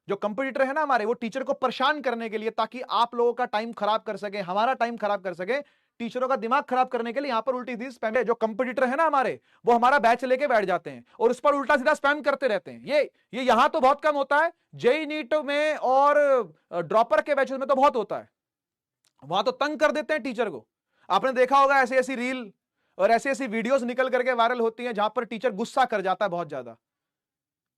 जो कंपटीटर है ना हमारे, वो टीचर को परेशान करने के लिए, ताकि आप लोगों का टाइम खराब कर सके, हमारा टाइम खराब कर सके, टीचरों का दिमाग खराब करने के लिए यहां पर उल्टी सीधी स्पैम। जो कंपटीटर है ना हमारे, वो हमारा बैच लेके बैठ जाते हैं और उस पर उल्टा सीधा स्पैम करते रहते हैं। ये यहां तो बहुत कम होता है, जेई नीट में और ड्रॉपर के बैचेस में तो बहुत होता है। वहां तो तंग कर देते हैं टीचर को। आपने देखा होगा ऐसी ऐसी रील और ऐसी ऐसी वीडियोस निकल करके वायरल होती हैं जहां पर टीचर गुस्सा कर जाता है बहुत ज्यादा,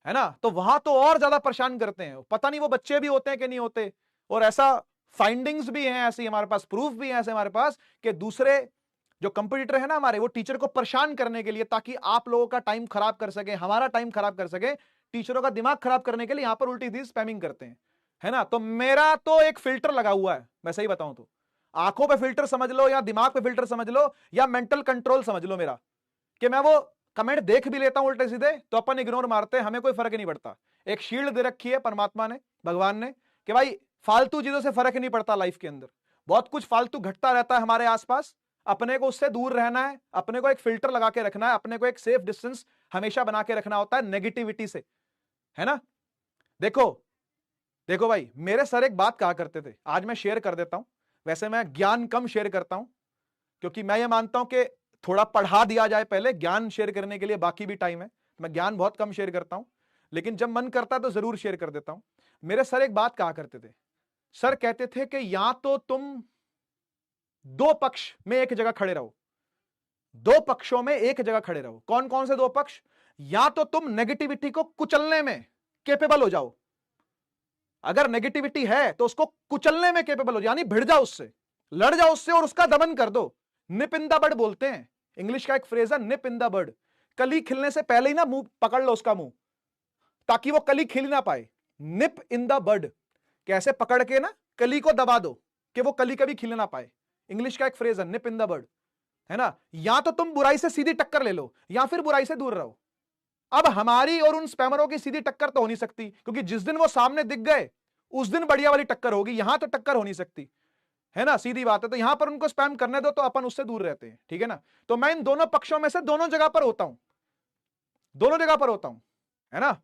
है ना। तो वहां तो और ज्यादा परेशान करते हैं, पता नहीं वो बच्चे भी होते हैं कि नहीं होते। और ऐसा फाइंडिंग्स भी हैं, ऐसी हमारे पास प्रूफ भी है ऐसे हमारे पास, कि दूसरे जो कंपटीटर है ना हमारे, वो टीचर को परेशान करने के लिए, ताकि आप लोगों का टाइम खराब कर सके, हमारा टाइम खराब कर सके, टीचरों का दिमाग खराब करने के लिए यहां पर उल्टी सीधी स्पैमिंग करते हैं, है ना। तो मेरा तो एक फिल्टर लगा हुआ है, मैं सही बताऊं तो। आंखों पे फिल्टर समझ लो या दिमाग पे फिल्टर समझ लो या मेंटल कंट्रोल समझ लो मेरा, कि मैं वो कमेंट देख भी लेता हूं उल्टे सीधे तो अपन इग्नोर मारते हैं, हमें कोई फर्क नहीं पड़ता। एक शील्ड दे रखी है परमात्मा ने, भगवान ने, कि भाई फालतू चीजों से फर्क नहीं पड़ता लाइफ के अंदर। बहुत कुछ फालतू घटता रहता है हमारे आसपास, अपने को उससे दूर रहना है, अपने को एक फिल्टर लगा के रखना है, अपने को एक सेफ डिस्टेंस हमेशा बना के रखना होता है नेगेटिविटी से, है ना। देखो देखो भाई, मेरे सर एक बात कहा करते थे, आज मैं शेयर कर देता हूं। वैसे मैं ज्ञान कम शेयर करता हूं, क्योंकि मैं ये मानता हूं कि थोड़ा पढ़ा दिया जाए पहले, ज्ञान शेयर करने के लिए बाकी भी टाइम है। मैं ज्ञान बहुत कम शेयर करता हूं, लेकिन जब मन करता है तो जरूर शेयर कर देता हूं। मेरे सर एक बात कहा करते थे, सर कहते थे कि या तो तुम दो पक्ष में एक जगह खड़े रहो, दो पक्षों में एक जगह खड़े रहो। कौन कौन से दो पक्ष? या तो तुम नेगेटिविटी को कुचलने में कैपेबल हो जाओ, अगर नेगेटिविटी है तो उसको कुचलने में कैपेबल हो, यानी भिड़ जाओ उससे, लड़ जाओ उससे और उसका दमन कर दो। निप इन द बड बोलते हैं, इंग्लिश का एक फ्रेज है निप इन द बड। कली खिलने से पहले ही ना मुंह पकड़ लो उसका, मुंह, ताकि वो कली खिल ना पाए। निप इन द बड, कैसे पकड़ के ना कली को दबा दो कि वो कली कभी खिल ना पाए। इंग्लिश का एक फ्रेज है निप इन द बड, है ना। या तो तुम बुराई से सीधी टक्कर ले लो या फिर बुराई से दूर रहो। अब हमारी और उन स्पैमरों की सीधी टक्कर तो हो नहीं सकती, क्योंकि जिस दिन वो सामने दिख गए उस दिन बढ़िया वाली टक्कर होगी, यहां तो टक्कर हो नहीं सकती, है ना, सीधी बात है। तो यहां पर उनको स्पैम करने दो तो अपन उससे दूर रहते हैं, ठीक है ना। तो मैं इन दोनों पक्षों में से दोनों जगह पर होता हूं, दोनों जगह पर होता हूं, है ना।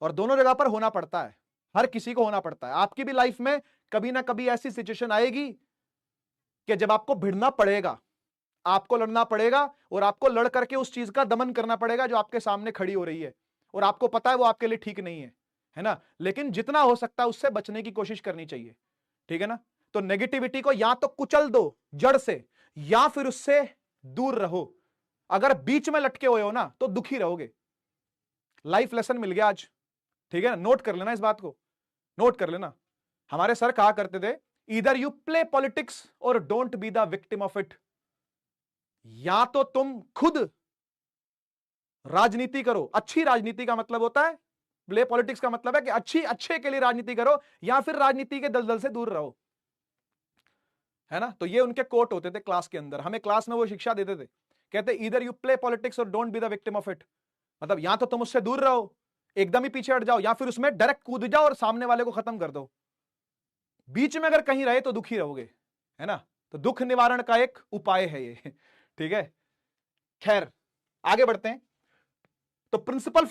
और दोनों जगह पर होना पड़ता है, हर किसी को होना पड़ता है। आपकी भी लाइफ में कभी ना कभी ऐसी सिचुएशन आएगी कि जब आपको भिड़ना पड़ेगा, आपको लड़ना पड़ेगा, और आपको लड़ करके उस चीज का दमन करना पड़ेगा जो आपके सामने खड़ी हो रही है, और आपको पता है वो आपके लिए ठीक नहीं है ना। लेकिन जितना हो सकता है उससे बचने की कोशिश करनी चाहिए, ठीक है ना। तो नेगेटिविटी को या तो कुचल दो जड़ से या फिर उससे दूर रहो। अगर बीच में लटके हुए हो ना तो दुखी रहोगे। लाइफ लेसन मिल गया आज, ठीक है ना, नोट कर लेना इस बात को, नोट कर लेना। हमारे सर कहा करते थे, इधर यू प्ले पॉलिटिक्स और don't be the victim of it. या तो तुम खुद राजनीति करो, अच्छी राजनीति का मतलब होता है, प्ले पॉलिटिक्स का मतलब है कि अच्छे के लिए राजनीति करो, या फिर राजनीति के दलदल से दूर रहो, है ना। तो ये उनके कोट होते थे क्लास के अंदर, हमें क्लास में वो शिक्षा देते थे। कहते इधर यू प्ले पॉलिटिक्स और don't be the victim of it, मतलब या तो तुम उससे दूर रहो, एकदम ही पीछे हट जाओ, या फिर उसमें डायरेक्ट कूद जाओ और सामने वाले को खत्म कर दो। बीच में अगर कहीं रहे तो दुखी रहोगे, है ना। तो दुख निवारण का एक उपाय है ये, ठीक है। खैर आगे बढ़ते हैं। तो प्रिंसिपल